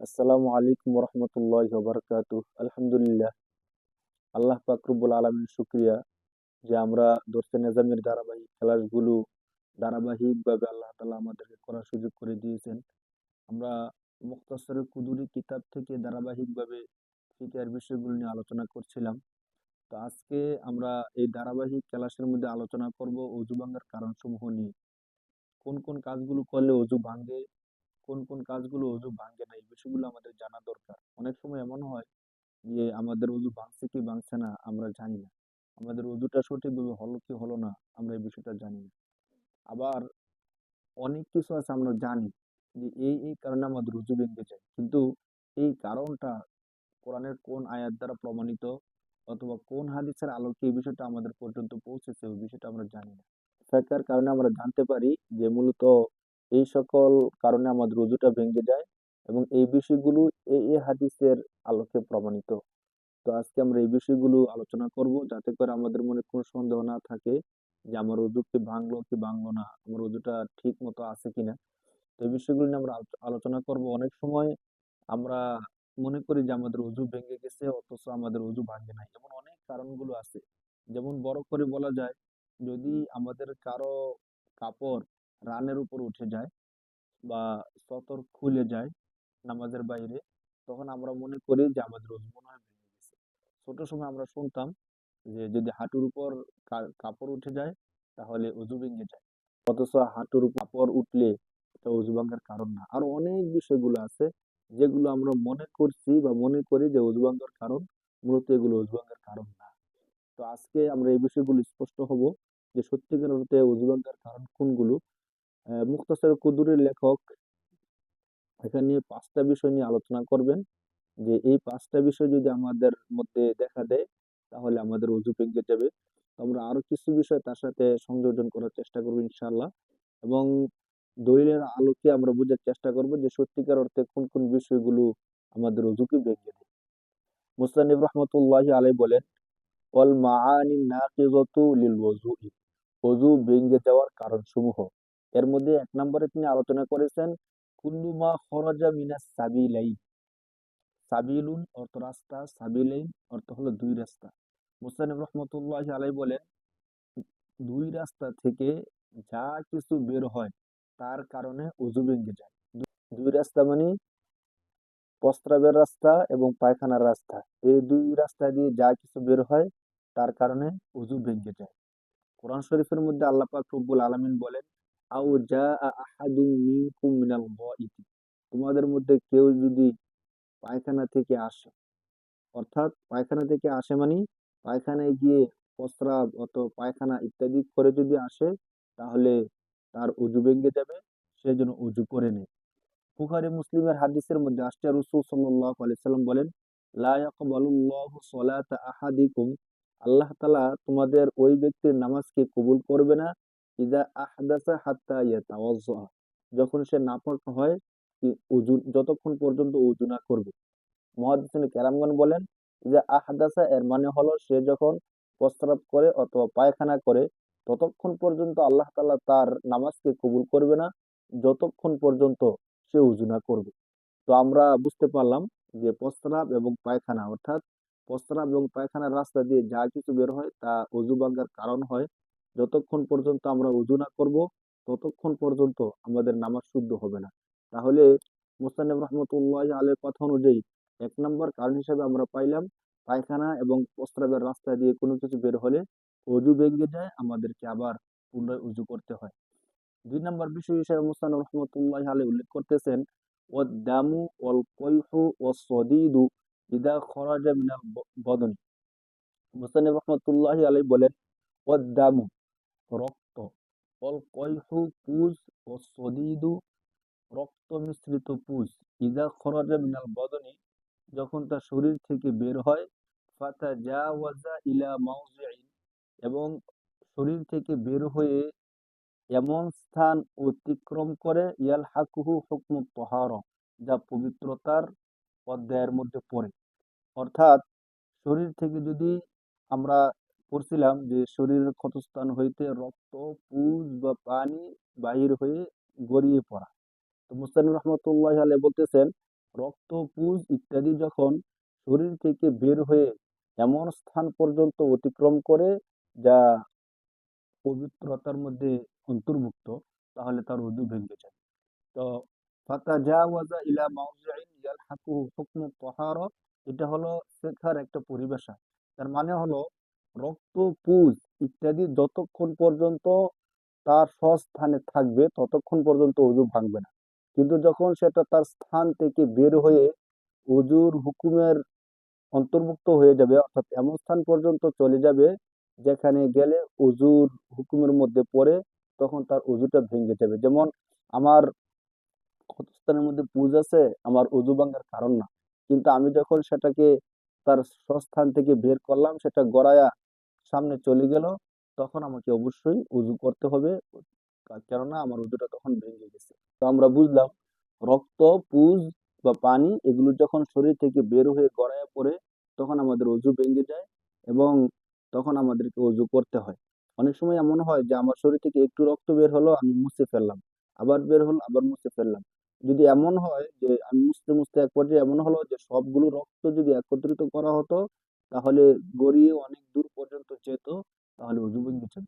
আসসালামু আলাইকুম রহমতুল্লাহ বারাকাতুহ। আলহামদুলিল্লাহ, আল্লাহ পাক রব্বুল আলামিন শুকরিয়া যে আমরা দোস্তে নেজামের ধারাবাহিক ক্লাসগুলো ধারাবাহিকভাবে আল্লাহ তাআলা আমাদেরকে করার সুযোগ করে দিয়েছেন। আমরা মুখতাসরে কুদুরি কিতাব থেকে ধারাবাহিকভাবে ফিকহের বিষয়গুলো নিয়ে আলোচনা করছিলাম। তো আজকে আমরা এই ধারাবাহিক ক্লাসের মধ্যে আলোচনা করব অজু ভাঙার কারণসমূহ নিয়ে। কোন কোন কাজগুলো করলে অজু ভাঙে, কোন কোন কাজগুলো অজু ভাঙে না, এই বিষয়গুলো আমাদের জানা দরকার। অনেক সময় এমন হয় যে আমাদের অজু ভাঙছে কি ভাঙছে না আমরা জানি না, আমাদের অজুটা সঠিকভাবে হলো কি হলো না আমরা এই বিষয়টা জানি না। আবার অনেক কিছু আছে আমরা জানি যে এই কারণে আমাদের অজু ভেঙে যায়, কিন্তু এই কারণটা কোরআনের কোন আয়াত দ্বারা প্রমাণিত অথবা কোন হাদিসের আলোকে এই বিষয়টা আমাদের পর্যন্ত পৌঁছেছে ওই বিষয়টা আমরা জানি না। ফেকার কারণে আমরা জানতে পারি যে মূলত এই সকল কারণে আমাদের অজুটা ভেঙে যায় এবং এই বিষয়গুলো এই হাদিসের আলোকে প্রমাণিত। তো আজকে আমরা এই বিষয়গুলো আলোচনা করব যাতে করে আমাদের মনে কোনো সন্দেহ না থাকে যে আমার ওযু কি ভাঙলো কি ভাঙলো না, আমার ওযুটা ঠিক মতো আছে কিনা। তো এই বিষয়গুলো নিয়ে আমরা আলোচনা করব। অনেক সময় আমরা মনে করি যে আমাদের ওযু ভেঙে গেছে অথচ আমাদের ওযু ভাঙে নাই, এমন অনেক কারণগুলো আছে। যেমন বড় করে বলা যায়, যদি আমাদের কারো কাপড় রানের উপর উঠে যায় বা সতর খুলে যায় নামাজের বাইরে, তখন আমরা মনে করি যে আমাদের ওযু মনে হয় ভেঙে গেছে। ছোট সময় আমরা শুনতাম যে যদি হাঁটুর উপর কাপড় উঠে যায় তাহলে অজু ভেঙে যায়, অথচ হাঁটুর উপর কাপড় উঠলে এটা অজু ভাঙার কারণ না। আরো অনেক বিষয়গুলো আছে যেগুলো আমরা মনে করছি বা মনে করি যে অজু ভাঙার কারণ, মূলত এগুলো অজু ভাঙার কারণ না। তো আজকে আমরা এই বিষয়গুলো স্পষ্ট হব যে সত্যিকার অর্থে অজু ভাঙার কারণ কোনগুলো। মুখতাসার কুদুরের লেখক এখানে পাঁচটা বিষয় নিয়ে আলোচনা করবেন, যে এই পাঁচটা বিষয় যদি আমাদের মধ্যে দেখা দেয় তাহলে আমাদের অজু ভেঙে যাবে। তো আমরা আরো কিছু বিষয় তার সাথে সংযোজন করার চেষ্টা করবো ইনশাআল্লাহ, এবং দলিলের আলোকে আমরা বোঝার চেষ্টা করব যে সত্যিকার অর্থে কোন কোন বিষয়গুলো আমাদের অজুকে ভেঙে দেয়। মুসতানিব রহমতুল্লাহি আলাইহি বলেন, ওয়াল মাআনি নাকিযাতু লিল ওযুই, ওযু ভেঙে যাওয়ার কারণ সমূহ। এর মধ্যে এক নম্বরে তিনি আলোচনা করেছেন কুল্লু মা খরাজা মিনাস সাবিলাইন। সাবিলুন অর্থ রাস্তা, সাবিলাইন অর্থ হলো দুই রাস্তা। মুসতানিব রহমতুল্লাহি আলাইহি বলেন, দুই রাস্তা থেকে যা কিছু বের হয় তার কারণে অজু ভেঙে যায়। দুই রাস্তা মানে প্রস্রাবের রাস্তা এবং পায়খানার রাস্তা, এই দুই রাস্তা দিয়ে যা কিছু বের হয় তার কারণে অজু ভেঙে যায়। কোরআন শরীফের মধ্যে আল্লাহ পাক রব্বুল আলামিন বলেন, আও জাআ আহাদুম মিনকুম মিনাল গায়িতি, তোমাদের মধ্যে কেউ যদি পায়খানা থেকে আসে, অর্থাৎ পায়খানা থেকে আসে মানে পায়খানায় গিয়ে প্রস্রাব অথবা পায়খানা ইত্যাদি করে যদি আসে তাহলে তার অজু ভেঙে যাবে, সে যেন অজু করে নেয়। বুখারী মুসলিমের হাদিসের মধ্যে আসছে রাসূল সাল্লাল্লাহু আলাইহি সাল্লাম বলেন, লা ইয়াকবালুল্লাহু সালাতা আহাদিকুম, আল্লাহ তাআলা তোমাদের ওই ব্যক্তির নামাজকে কবুল করবে না, ইযা আহদাসা হাত্তা ইয়াতাওয়াজ্জা, যখন সে নাপাক হয়, উযু যতক্ষণ পর্যন্ত উযু না করবে। মুহাদ্দিসিনে কেরামগণ বলেন যে আহদাসা এর মানে হলো সে যখন প্রস্রাব করে অথবা পায়খানা করে ততক্ষণ পর্যন্ত আল্লাহ তাআলা তার নামাজকে কবুল করবে না, যতক্ষণ পর্যন্ত সে উযু না করবে। তো আমরা বুঝতে পারলাম যে প্রস্রাব এবং পায়খানা, অর্থাৎ প্রস্রাব এবং পায়খানার রাস্তা দিয়ে যা কিছু বের হয় তা অজু ভাঙার কারণ হয়। যতক্ষণ পর্যন্ত আমরা অজু না করব ততক্ষণ পর্যন্ত আমাদের নামাজ শুদ্ধ হবে না। তাহলে মুস্তানব রহমতুল্লাহ আলের কথা অনুযায়ী এক নম্বর কারণ হিসেবে আমরা পাইলাম পায়খানা এবং প্রস্রাবের রাস্তা দিয়ে কোনো কিছু বের হলে অজু ভেঙে যায়, আমাদেরকে আবার পুনরায় উজু করতে হয়। দুই নম্বর বিষয় হিসেবে মুস্তানব রহমতুল্লাহ আলী উল্লেখ করতেছেন, ওয়াদ-দামু ওয়াল কৈহু ওয়াস-সদীদু ইদা খরাজা মিনাল বদনি। মুস্তানব রহমতুল্লাহ আলী বলেন, ওয়াদ-দামু রক্ত, ওয়াল কৈহু পুজ, ওয়াস-সদীদু রক্ত মিশ্রিত পুজ, ইদা খরাজা মিনাল বদনি যখন তার শরীর থেকে বের হয়, ফাতাজাওয়াজা ইলা মাউজিইন এবং শরীর থেকে বের হয়ে এমন স্থান অতিক্রম করে, ইয়ালহাকুহু হুকমুত তাহারা, যা পবিত্রতার অধ্যায়ের মধ্যে পড়ে। অর্থাৎ শরীর থেকে যদি আমরা পড়ছিলাম যে শরীরের ক্ষতস্থান হইতে রক্ত, পুজ বা পানি বাহির হয়ে গড়িয়ে পড়া। তো মুস্তানিম রহমতুল্লাহ আলাইহি বলতেছেন রক্ত, পুজ ইত্যাদি যখন শরীর থেকে বের হয়ে এমন স্থান পর্যন্ত অতিক্রম করে যা পবিত্রতার মধ্যে অন্তর্ভুক্ত, তাহলে তার ওযু ভেঙে যায়। তো ফাতাজাওয়াজা ইলা মাওজি'ইন ইয়ালহাকুহু হুকমুত তাহারা, এটা হলো ফিকহের একটা পরিভাষা। তার মানে হলো রক্ত, পুজ ইত্যাদি যতক্ষণ পর্যন্ত তার স্বস্থানে থাকবে ততক্ষণ পর্যন্ত ওযু ভাঙবে না। কিন্তু যখন সেটা তার স্থান থেকে বের হয়ে ওযুর হুকুমের অন্তর্ভুক্ত হয়ে যাবে, অর্থাৎ এমন স্থান পর্যন্ত চলে যাবে যেখানে গেলে ওযুর হুকুমের মধ্যে পড়ে, তখন তার ওযুটা ভেঙে যাবে। যেমন আমার ক্ষতস্থানের মধ্যে পুজ আছে, আমার ওযু ভাঙার কারণ না, কিন্তু আমি যখন সেটাকে তার স্বস্থান থেকে বের করলাম, সেটা গড়ায়া সামনে চলে গেল, তখন আমাকে অবশ্যই উযু করতে হবে, কেননা আমার উযুটা তখন ভেঙে গেছে। তো আমরা বুঝলাম রক্ত, পুজ বা পানি এগুলো যখন শরীর থেকে বের হয়ে গড়াইয়া পড়ে, তখন আমাদের অজু ভেঙে যায় এবং তখন আমাদেরকে অজু করতে হয়। অনেক সময় এমন হয় যে আমার শরীর থেকে একটু রক্ত বের হলো, আমি মুছে ফেললাম, আবার বের হলো, আবার মুছে ফেললাম। যদি এমন হয় যে আমি মুছতে মুছতে এক পর্যায়ে এমন হলো যে সবগুলো রক্ত যদি একত্রিত করা হতো, তাহলে গড়িয়ে অনেক দূর পর্যন্ত যেত, তাহলে অজু ভেঙে যেত।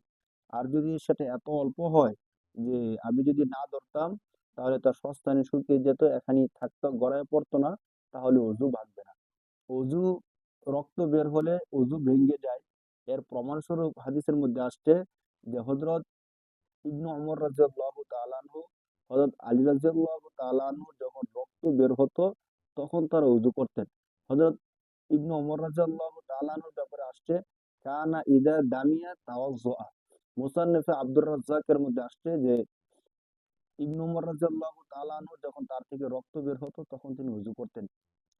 আর যদি সেটা এত অল্প হয় যে আমি যদি না ধরতাম, তাহলে তার সস্তানে শুকিয়ে যেত, এখানেই থাকতো, গড়ায় পড়তো না, তাহলে অজু ভাঙবে না। অজু রক্ত বের হলে অজু ভেঙে যায়, এর প্রমাণস্বরূপ হাদিসের মধ্যে আসছে যে হযরত ইবনু ওমর রাদিয়াল্লাহু তাআলা আনহু, হযরত আলী রাদিয়াল্লাহু তাআলা আনহু যখন রক্ত বের হতো তখন তারা ওযু করতেন। হযরত ইবনু ওমর রাদিয়াল্লাহু তাআলা আনহুর ব্যাপারে আসছে কানা ইদা দামিয়া তাওয়াজ্জা। মুসান্নিফে আব্দুর রাজ্জাকের মধ্যে আসছে যে ইবনু উমর রাদিয়াল্লাহু তাআলা আনহু যখন তার থেকে রক্ত বের হতো তখন তিনি ওযু করতেন।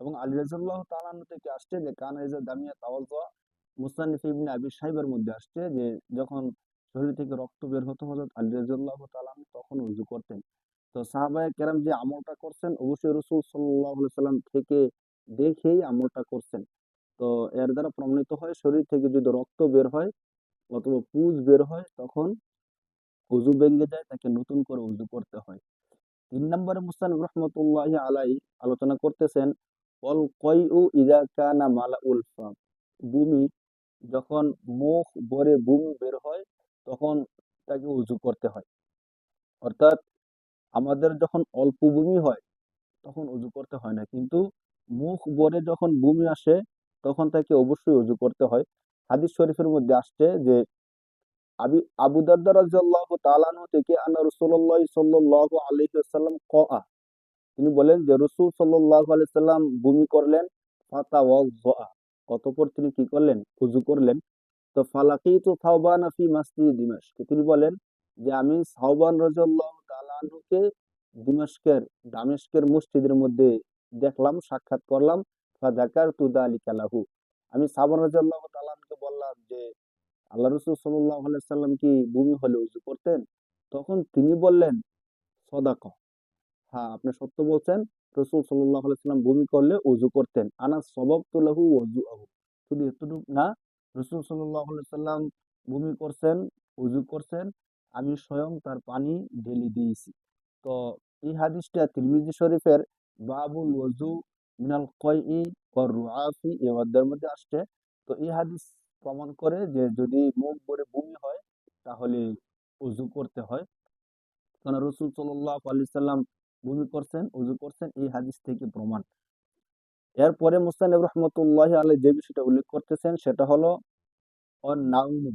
এবং আলী রাদিয়াল্লাহু তাআলা আনহু থেকে আসছে যে কানা ইযা দামিয়া তাওয়াজ্জা। মুসান্নিফ ইবনে আবি শাইবার মধ্যে আসছে যে যখন শরীর থেকে রক্ত বের হতো হযরত আলী রাদিয়াল্লাহু তাআলা আনহু তখন ওযু করতেন। তো সাহাবায়ে কেরাম যে আমলটা করছেন অবশ্যই রাসূল সাল্লাল্লাহু আলাইহি সাল্লাম থেকে দেখেই আমলটা করছেন। তো এর দ্বারা প্রমাণিত হয় শরীর থেকে যদি রক্ত বের হয় অথবা পুজ বের হয়, তখন ওযু ভেঙে যায়, তাকে নতুন করে ওযু করতে হয়। ৩ নম্বরে মুসান্নিফ রাহমাতুল্লাহি আলাইহি আলোচনা করতেছেন ওয়াল কয়উ ইযা কানা মালাউল ফাম। বমি যখন মুখ ভরে বমি বের হয়, তখন তাকে ওযু করতে হয়। অর্থাৎ আমাদের যখন অল্প বমি হয় তখন ওযু করতে হয় না, কিন্তু মুখ ভরে যখন বমি আসে তখন তাকে অবশ্যই ওযু করতে হয়। হাদিস শরীফের মধ্যে আসছে যে আবু দারদা রাদিয়াল্লাহু তাআলা আনহু থেকে আন্না রাসূলুল্লাহ সাল্লাল্লাহু আলাইহি ওয়াসাল্লাম তিনি বলেন যে রাসূল সাল্লাল্লাহু আলাইহি সাল্লাম বমি করলেন, ফাতাওয়াজ্জা, অতঃপর তিনি কি করলেন? ওযু করলেন। তো ফালাকিতু সাওবান ফি মসজিদ দিমাশক, তিনি বলেন যে আমি সাওবান রাদিয়াল্লাহু তাআলা আনহুকে দামেস্কের মসজিদের মধ্যে দেখলাম, সাক্ষাৎ করলাম। ফাযাকারতু যালিকা লাহু, আমি সাওবান রাদিয়াল্লাহু তাআলা আনহুকে বললাম যে আল্লাহ রাসূল সাল্লাল্লাহু আলাইহি সাল্লাম কি বমি হলে ওযু করতেন? তখন তিনি বললেন, সদাকা, হ্যাঁ, আপনি সত্য বলছেন। রাসূল সাল্লাল্লাহু আলাইহি সাল্লাম বমি করলে ওযু করতেন। আনা সাবাবতু লাহু ওযুআহু, শুধু এতটুক না, রাসূল সাল্লাল্লাহু আলাইহি সাল্লাম বমি করছেন, ওযু করছেন, আমি স্বয়ং তার পানি ঢেলে দিয়েছি। তো এই হাদিসটা তিরমিজি শরীফের বাবুল ওযু মিনাল কয়ই ওয়ার রুআফি এই অধ্যায়ের মধ্যে আসছে। তো এই হাদিস প্রমাণ করে যে যদি মুখ ভরে বমি হয় তাহলে ওযু করতে হয়। কারণ রাসূল সাল্লাল্লাহু আলাইহি সাল্লাম বমি করছেন, ওযু করছেন, এই হাদিস থেকে প্রমাণ। এরপরে মুস্তানদ রহমতুল্লাহি আলাইহি যে বিষয়টা উল্লেখ করতেছেন সেটা হলো নাউম,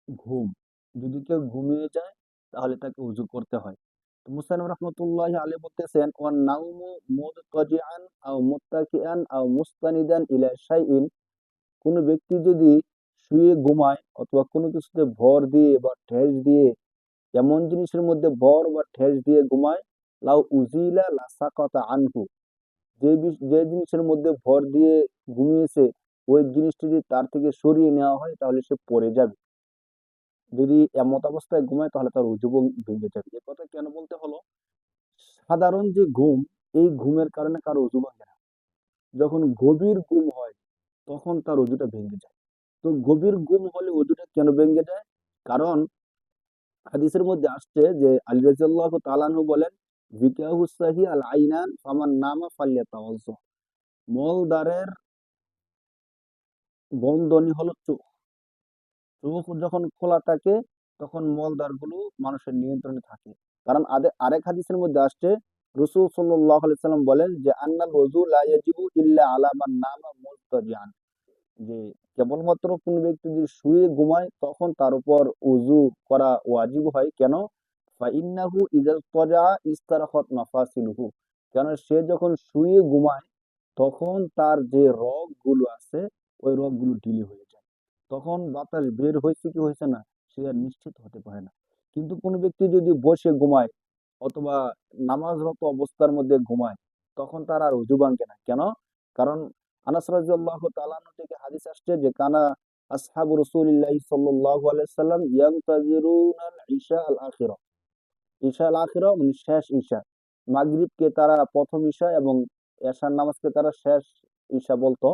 ঘুম। যদি কেউ ঘুমিয়ে যায় তাহলে তাকে ওযু করতে হয়। তো মুস্তানদ রহমতুল্লাহি আলাইহি বলতেছেন নাউমু মুদতাজিআন আও মুত্তাকিআন আও মুস্তানিদান ইলা শাইইন, কোন ব্যক্তি যদি শুয়ে ঘুমায় অথবা কোনো কিছুতে ভর দিয়ে বা ঠেস দিয়ে, এমন জিনিসের মধ্যে ভর বা ঠেস দিয়ে ঘুমায়, লাউ উজিলা লাসাকাতা আনহু, যে জিনিসের মধ্যে ভর দিয়ে ঘুমিয়েছে ওই জিনিসটি যদি তার থেকে সরিয়ে নেওয়া হয় তাহলে সে পড়ে যাবে। যদি এমত অবস্থায় ঘুমায় তাহলে তার ওযু ভেঙে যাবে। এ কথা কেন বলতে হলো? সাধারণ যে ঘুম, এই ঘুমের কারণে কারো ওযু ভাঙে না। যখন গভীর ঘুম হয় তখন তার ওযুটা ভেঙে যায়। তো গভীর ঘুম হলে ওযুটা কেন ভেঙে যায়? কারণ হাদিসের মধ্যে আসছে যে আলী রাদিয়াল্লাহু তাআলা আনহু বলেন বিকাহু সাহি আল আইনান ফামান নামা ফালিয়াতাওয়াজ্জা। মলদ্বারের বন্ধনী হলো চোখ। চোখ যখন খোলা থাকে তখন মলদ্বারগুলো মানুষের নিয়ন্ত্রণে থাকে। কারণ আরেক হাদিসের মধ্যে আসছে, রাসূল সাল্লাল্লাহু আলাইহি সাল্লাম বলেন যে আন্নাল ওযু লা ইয়াজিবু ইল্লা আলা মান নামা মুজতাজিআন, যে কেবলমাত্র কোন ব্যক্তি যদি শুয়ে ঘুমায় তখন তার উপর উযু করা ওয়াজিব হয়। কেন? ফাইন্নাহু ইযা তাজা ইস্তারাখাত মাফাসিলুহু, কেন সে যখন শুয়ে ঘুমায় তখন তার যে রগগুলো আছে ওই রগগুলো ঢিলে হয়ে যায়, তখন বাতাস বের হয়েছে কি হয়েছে না সে আর নিশ্চিত হতে পারে না। কিন্তু কোনো ব্যক্তি যদি বসে ঘুমায় অথবা নামাজরত অবস্থার মধ্যে ঘুমায় তখন তার আর উযু ভাঙে না। কেন? কারণ আনাস রাদিয়াল্লাহু তাআলা আনহু থেকে হাদিস আসছে যে কানা আসহাবু রাসূলিল্লাহি সাল্লাল্লাহু আলাইহি সাল্লাম ইয়ানতাজিরুনাল ইশা আল আখিরা। ঈশা আল আখিরা মানে শেষ ঈশা। মাগরিবকে তারা প্রথম ঈশা এবং এশার নামাজকে তারা শেষ ঈশা বলতো।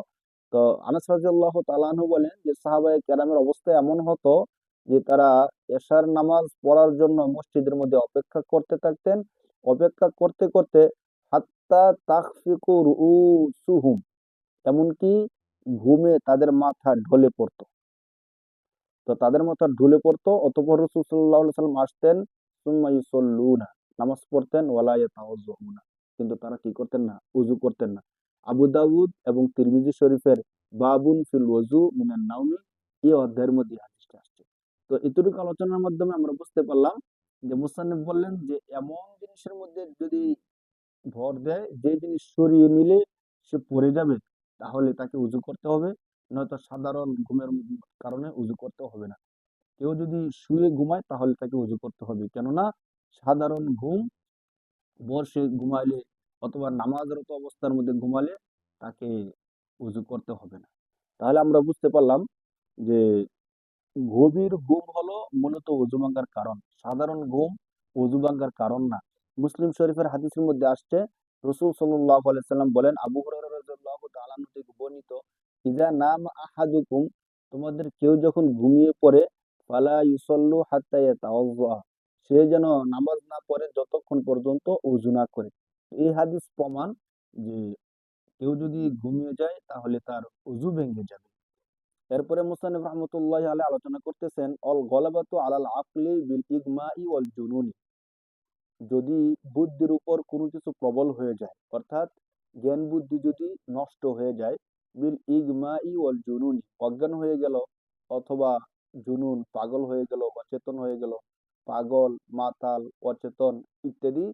তো আনাস রাদিয়াল্লাহু তাআলা আনহু বলেন যে সাহাবায়ে কেরামের অবস্থা এমন হতো যে তারা এশার নামাজ পড়ার জন্য মসজিদের মধ্যে অপেক্ষা করতে থাকতেন। অপেক্ষা করতে করতে হাত্তা তাখফিকু রুউসুহুম, এমনকি ঘুমে তাদের মাথা ঢলে পড়তো। তো তাদের মাথা ঢুলে পড়তো, অতঃপর রাসূল সাল্লাল্লাহু আলাইহি ওয়াসাল্লাম আসতেন, সুম্মা ইউসাল্লুনা, নামাজ পড়তেন, ওয়ালা ইয়াতাওয়াজ্জাউনা, কিন্তু তারা কি করতেন না, উযু করতেন না। আবু দাউদ এবং তিরমিজি শরীফের বাবুন ফিল ওযু মিনান নাওমি, এই অধ্যায়ের মধ্যে হাদিসটা আসছে। তো এতটুকু আলোচনার মাধ্যমে আমরা বুঝতে পারলাম যে মুসান্নিফ বললেন যে এমন জিনিসের মধ্যে যদি ভর দেয় যে জিনিস সরিয়ে নিলে সে পড়ে যাবে তাহলে তাকে উযু করতে হবে, নয়তো সাধারণ ঘুমের কারণে উযু করতে হবে না। কেউ যদি শুয়ে ঘুমায় তাহলে তাকে উযু করতে হবে, কেননা সাধারণ ঘুম বসে ঘুমাইলে অথবা নামাজরত অবস্থার মধ্যে ঘুমালে তাকে উযু করতে হবে না। তাহলে আমরা বুঝতে পারলাম যে গভীর ঘুম হলো মূলত অজু ভাঙ্গার কারণ, সাধারণ ঘুম অজু ভাঙ্গার কারণ না। মুসলিম শরীফের হাদিসের মধ্যে আসছে, রাসূল সাল্লাল্লাহু আলাইহি সাল্লাম বলেন, আবু হুরায়রা রাদিয়াল্লাহু তাআলা আনহু থেকে বর্ণিত, ইযা নামা আহাদুকুম, তোমাদের কেউ যখন ঘুমিয়ে পড়ে, ফালা ইউসাল্লু হাত্তা ইয়াতাওয়াজ্জা, সে যেন নামাজ না পড়ে যতক্ষণ পর্যন্ত ওযু না করে। এই হাদিস প্রমাণ যে কেউ যদি ঘুমিয়ে যায় তাহলে তার ওযু ভেঙে যাবে। এরপরে মুসান্নিফ রাহমাতুল্লাহি আলাইহি আলোচনা করতেছেন, অল গলাবাতু আলাল আকলি বিল ইগমাই ওয়াল জুনুনি, যদি বুদ্ধির উপর কোনো কিছু প্রবল হয়ে যায়, অর্থাৎ জ্ঞান বুদ্ধি যদি নষ্ট হয়ে যায়, বিল ইগমাই ওয়াল জুনুনি, অজ্ঞান হয়ে গেল অথবা জুনুন পাগল হয়ে গেল, অচেতন হয়ে গেল, পাগল, মাতাল, অচেতন ইত্যাদি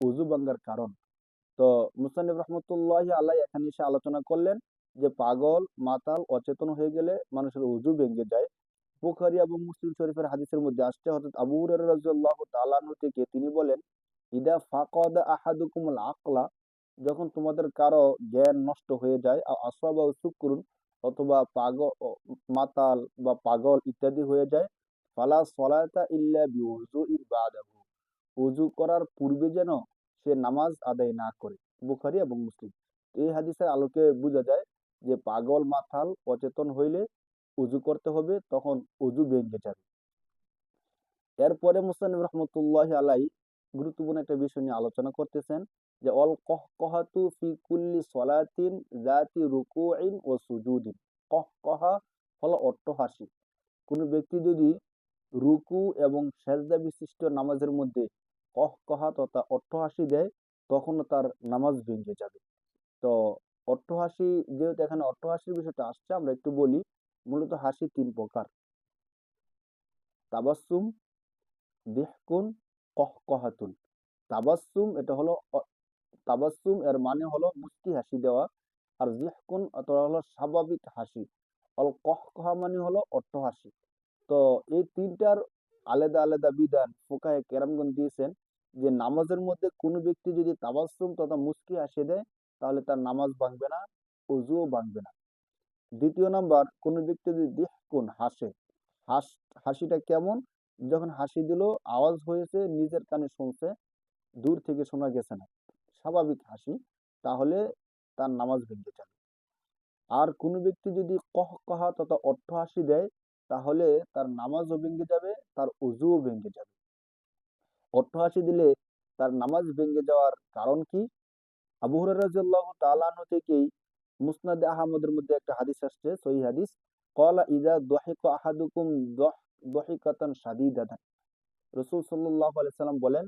উযু ভাঙ্গার কারণ। তো মুসান্নিফ রহমতুল্লাহি আলাইহি এখানে এসে আলোচনা করলেন যে পাগল, মাতাল, অচেতন হয়ে গেলে মানুষের উযু ভেঙে যায়। বুখারী এবং মুসলিম শরীফের হাদিসের মধ্যে আসছে, হযরত আবু হুরায়রা রাদিয়াল্লাহু তাআলা আনহু থেকে তিনি বলেন, ইদা ফাকাদা আহাদুকুমুল আকলা, যখন তোমাদের কারো জ্ঞান নষ্ট হয়ে যায়, আসাবাহু শুকরুন, অথবা মাতাল বা পাগল ইত্যাদি হয়ে যায়, ফালা সলাতা ইল্লা বিউযুইন বাদাহু, উযু করার পূর্বে যেন সে নামাজ আদায় না করে। বুখারী এবং মুসলিম। এই হাদিসের আলোকে বোঝা যায় যে পাগল, মাতাল, অচেতন হইলে উযু করতে হবে, তখন উযু ভেঙে যাবে। এরপরে মুসান্নিফ রহমতুল্লাহি আলাইহি গুরুত্বপূর্ণ একটা বিষয় নিয়ে আলোচনা করতেছেন যে অল কহকহাতু ফি কুল্লি সলাতিন যাতি রুকুইন ও সুজুদিন। কহকহা হলো অট্টহাসি। কোনো ব্যক্তি যদি রুকু এবং সেজদা বিশিষ্ট নামাজের মধ্যে কহকহা তথা অট্টহাসি দেয় তখনও তার নামাজ ভেঙে যাবে। তো অট্টহাসি, যেহেতু এখানে অট্টহাসির বিষয়টা আসছে আমরা একটু বলি। মূলত হাসি তিন প্রকার: তাবাসসুম, দিহকুন, কহকহাতুন। তাবাসসুম এটা হলো তাবাসসুম এর মানে হলো মুস্কি হাসি দেওয়া, আর দিহকুন অথবা হলো স্বাভাবিক হাসি, আর কহকহা মানে হলো অট্টহাসি। তো এই তিনটার আলাদা আলাদা বিধান ফুকাহে কেরামগণ দিয়েছেন যে নামাজের মধ্যে কোনো ব্যক্তি যদি তাবাসসুম তথা মুস্কি হাসি দেয় তাহলে তার নামাজ ভাঙবে না, অজুও ভাঙবে না। দ্বিতীয় নাম্বার, কোনো ব্যক্তি যদি দিহকুন হাসে, হাস হাসিটা কেমন? যখন হাসি দিল আওয়াজ হয়েছে নিজের কানে শুনছে, দূর থেকে শোনা গেছে না, স্বাভাবিক হাসি, তাহলে তার নামাজ ভেঙে যাবে। আর কোনো ব্যক্তি যদি কহকহা তথা অট্টহাসি দেয় তাহলে তার নামাজও ভেঙে যাবে, তার অজুও ভেঙে যাবে। অট্টহাসি দিলে তার নামাজ ভেঙে যাওয়ার কারণ কি? আবু হুরায়রা রাদিয়াল্লাহু তাআলা আনহু থেকেই মুসনাদে আহমদের মধ্যে একটা হাদিস আসছে, সহিহ হাদিস, ক্বালা ইযা দাহিকা আহাদুকুম দাহিকাতান শাদীদাতান। রাসূল সাল্লাল্লাহু আলাইহি সাল্লাম বলেন,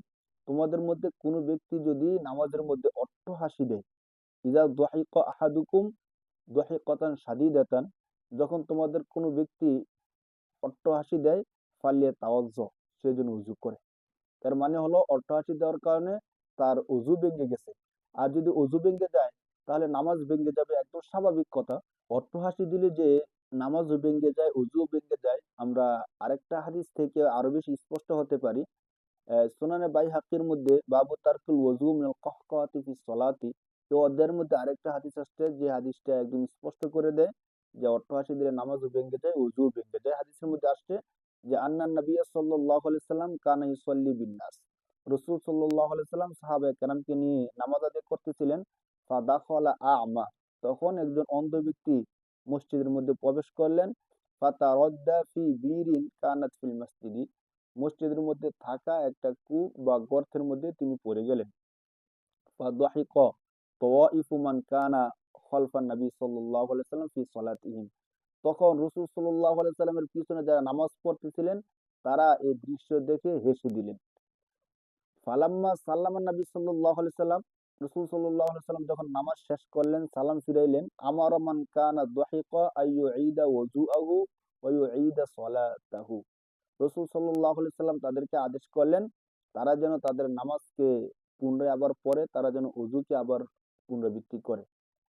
তোমাদের মধ্যে কোনো ব্যক্তি যদি নামাজের মধ্যে অট্টহাসি দেয়, ইযা দাহিকা আহাদুকুম দাহিকাতান শাদীদাতান, যখন তোমাদের কোনো ব্যক্তি অট্টহাসি দেয়, ফালিয়াতাওয়াজ্জা, সে যেন ওযু করে। তার মানে হলো অট্টহাসি দেওয়ার কারণে তার অজু ভেঙে গেছে। আর যদি অজু ভেঙে যায় তাহলে নামাজ ভেঙে যাবে, একদম স্বাভাবিক কথা। অট্টহাসি দিলে যে নামাজও ভেঙে যায়, অজুও ভেঙে যায়, আমরা আরেকটা হাদিস থেকে আরো বেশি স্পষ্ট হতে পারি। সুনানে বাইহাকির মধ্যে বাবু তারকুল ওযু মিনাল কাহকাহাতি ফিস সালাতি, এই অধ্যায়ের মধ্যে আরেকটা হাদিস আসছে, যে হাদিসটা একদম স্পষ্ট করে দেয় যে অট্টহাসি দিলে নামাজও ভেঙে যায়, অজুও ভেঙে যায়। হাদিসের মধ্যে আসছে যে আন্নান নবিয়্য সাল্লাল্লাহু আলাইহি সাল্লাম কানা ইউসাল্লি বিন নাস, রাসূল সাল্লাল্লাহু আলাইহি সাল্লাম সাহাবায়ে কেরামকে নিয়ে নামাজ আদায় করতেছিলেন। ফাদাখালা আ'মা, তখন একজন অন্ধ ব্যক্তি মসজিদের মধ্যে প্রবেশ করলেন। ফাতারাদ্দা ফি বিরিন কানাত ফিল মসজিদি, মসজিদের মধ্যে থাকা একটা কূপ বা গর্তের মধ্যে তিনি পড়ে গেলেন। ফাদাহিকা তাওয়াইফু মান কানা খালফান নবী সাল্লাল্লাহু আলাইহি সাল্লাম ফি সালাতিহিম, তখন রাসূল সাল্লাল্লাহু আলাইহি সাল্লামের পিছনে যারা নামাজ পড়তেছিলেন তারা এই দৃশ্য দেখে হেসে দিলেন। ফালাম্মা সাল্লামান নবী সাল্লাল্লাহু আলাইহি সাল্লাম, রাসূল সাল্লাল্লাহু আলাইহি সাল্লাম যখন নামাজ শেষ করলেন, সালাম ফিরাইলেন, আমারা মান কানা দাহিকা আইয়ুঈদা ওযুআহু ওয়া ইউঈদা সালাতাহু, রাসূল সাল্লাল্লাহু আলাইহি সাল্লাম তাদেরকে আদেশ করলেন তারা যেন তাদের নামাজকে পুনরায় আবার পড়ে, তারা যেন ওযুকে আবার পুনরাবৃত্তি করে।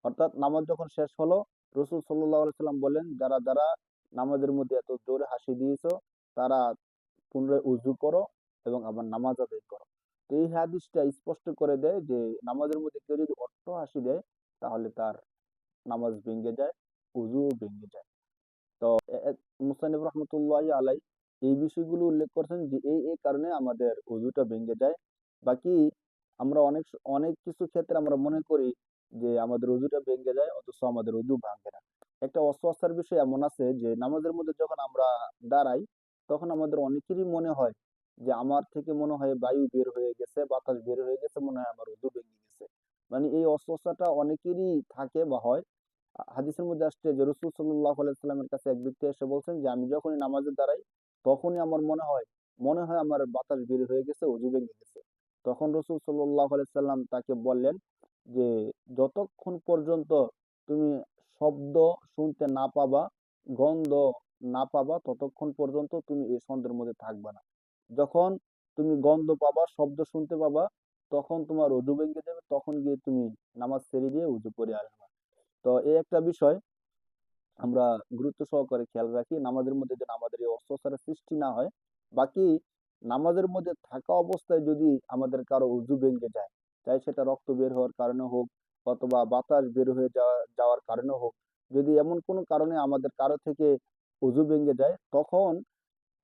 অর্থাৎ নামাজ যখন শেষ হলো, রাসূল সাল্লাল্লাহু আলাইহি সাল্লাম বললেন, যারা যারা নামাজের মধ্যে এত জোরে হাসি দিয়েছো তারা পুনরায় ওযু করো এবং আবার নামাজ আদায় করো। তো এই হাদিসটা স্পষ্ট করে দেয় যে নামাজের মধ্যে কেউ যদি অট্টহাসি দেয় তাহলে তার নামাজ ভেঙে যায়, ওযুও ভেঙে যায়। তো মুসান্নিফ রহমতুল্লাহি আলাই এই বিষয়গুলো উল্লেখ করছেন যে এই কারণে আমাদের ওযুটা ভেঙে যায়। বাকি আমরা অনেক কিছু ক্ষেত্রে আমরা মনে করি যে আমাদের ওযুটা ভেঙে যায়, অথচ আমাদের ওযু ভাঙে না। একটা অস্বস্থার বিষয় এমন আছে যে নামাজের মধ্যে যখন আমরা দাঁড়াই তখন আমাদের অনেকেরই মনে হয় যে আমার থেকে মনে হয় বায়ু বের হয়ে গেছে, বাতাস বের হয়ে গেছে, মনে হয় আমার ওযু ভেঙে গেছে। মানে এই অস্বস্থাটা অনেকেরই থাকে বা হয়। হাদিসের মধ্যে আসছে যে রাসূল সাল্লাল্লাহু আলাইহি ওয়াসাল্লামের কাছে এক ব্যক্তি এসে বলছেন যে আমি যখনই নামাজে দাঁড়াই তখনই আমার মনে হয় আমার বাতাস বের হয়ে গেছে, ওযু ভেঙে গেছে। তখন রাসূল সাল্লাল্লাহু আলাইহি ওয়াসাল্লাম তাকে বললেন যে যতক্ষণ পর্যন্ত তুমি শব্দ শুনতে না পাবা, গন্ধ না পাবা, ততক্ষণ পর্যন্ত তুমি এই সন্দেহের মধ্যে থাকবা না। যখন তুমি গন্ধ পাবা, শব্দ শুনতে পাবা, তখন তোমার ওযু ভেঙে যাবে, তখন গিয়ে তুমি নামাজ ছেড়ে দিয়ে ওযু করে আসবা। তো এই একটা বিষয় আমরা গুরুত্ব সহকারে খেয়াল রাখি, নামাজের মধ্যে যেন আমাদের এই অস্বস্থার সৃষ্টি না হয়। বাকি নামাজের মধ্যে থাকা অবস্থায় যদি আমাদের কারো উযু ভেঙে যায়, চাই সেটা রক্ত বের হওয়ার কারণে হোক অথবা বাতাস বের হয়ে যাওয়ার কারণে হোক, যদি এমন কোনো কারণে আমাদের কারো থেকে উযু ভেঙে যায়, তখন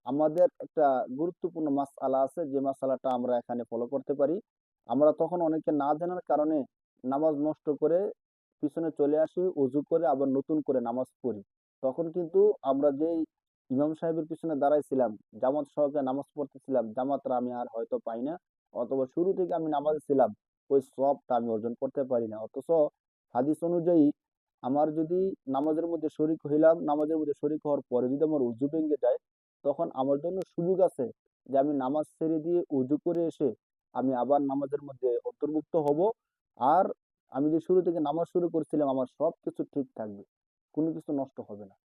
আমাদের একটা গুরুত্বপূর্ণ মাসআলা আছে, যে মাসআলাটা আমরা এখানে ফলো করতে পারি। আমরা তখন অনেকে না জানার কারণে নামাজ নষ্ট করে পিছনে চলে আসি, অজু করে আবার নতুন করে নামাজ পড়ি। তখন কিন্তু আমরা যেই ইমাম সাহেবের পিছনে দাঁড়াইছিলাম, জামাত সহকারে নামাজ পড়তেছিলাম, জামাতরা আমি আর হয়তো পাই না, অথবা শুরু থেকে আমি নামাজে ছিলাম, ওই সওয়াবটা আমি অর্জন করতে পারি না। অথচ হাদিস অনুযায়ী আমার যদি নামাজের মধ্যে শরিক হইলাম, নামাজের মধ্যে শরিক হওয়ার পরে যদি আমার উযু ভেঙে যায়, তখন আমার জন্য সুযোগ আছে যে আমি নামাজ ছেড়ে দিয়ে উযু করে এসে আমি আবার নামাজের মধ্যে অন্তর্ভুক্ত হব। আর আমি যে শুরু থেকে নামাজ শুরু করছিলাম আমার সবকিছু ঠিক থাকবে, কোনো কিছু নষ্ট হবে না।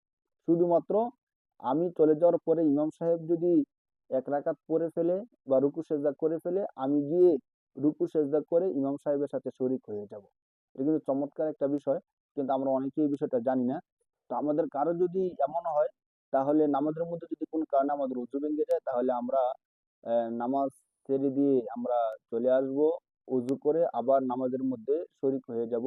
শুধুমাত্র আমি চলে যাওয়ার পরে ইমাম সাহেব যদি এক রাকাত পড়ে ফেলে বা রুকু সেজদা করে ফেলে, আমি গিয়ে রুকু সেজদা করে ইমাম সাহেবের সাথে শরিক হয়ে যাব। এটা কিন্তু চমৎকার একটা বিষয়, কিন্তু আমরা অনেকেই এই বিষয়টা জানি না। তো আমাদের কারো যদি এমন হয়, তাহলে নামাজের মধ্যে যদি কোনো কারণে আমাদের উযু ভেঙে যায়, তাহলে আমরা নামাজ ছেড়ে দিয়ে আমরা চলে আসব, উযু করে আবার নামাজের মধ্যে শরিক হয়ে যাব।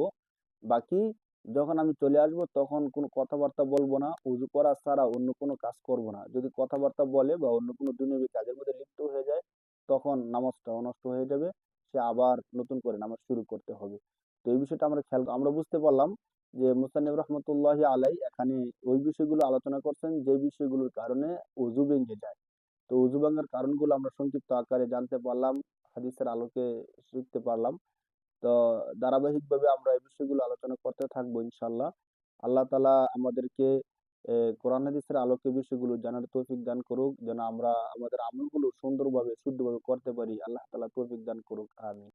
বাকি যখন আমি চলে আসব তখন কোনো কথাবার্তা বলবো না, উযু করা ছাড়া অন্য কোনো কাজ করব না। যদি কথাবার্তা বলে বা অন্য কোনো দুনিয়াবী কাজের মধ্যে লিপ্ত হয়ে যায়, তখন নামাজটাও নষ্ট হয়ে যাবে। সে আবার নতুন করে নামাজ শুরু করতে হবে। তো এই বিষয়টা আমরা বুঝতে পারলাম যে মুসান্নিফ রহমতুল্লাহি আলাই এখানে ওই বিষয়গুলো আলোচনা করছেন যে বিষয়গুলোর কারণে উযু ভেঙে যায়। তো উযু ভাঙার কারণগুলো আমরা সংক্ষিপ্ত আকারে জানতে পারলাম। হাদিসের আলোকে শিখতে পারলাম। তো ধারাবাহিকভাবে আমরা এই বিষয়গুলো আলোচনা করতে থাকবো ইনশাআল্লাহ। আল্লাহ তাআলা আমাদেরকে কোরআন হাদিসের আলোকে বিষয়গুলো জানার তৌফিক দান করুক, যেন আমরা আমাদের আমলগুলো সুন্দরভাবে শুদ্ধভাবে করতে পারি। আল্লাহ তাআলা তৌফিক দান করুক। আমিন।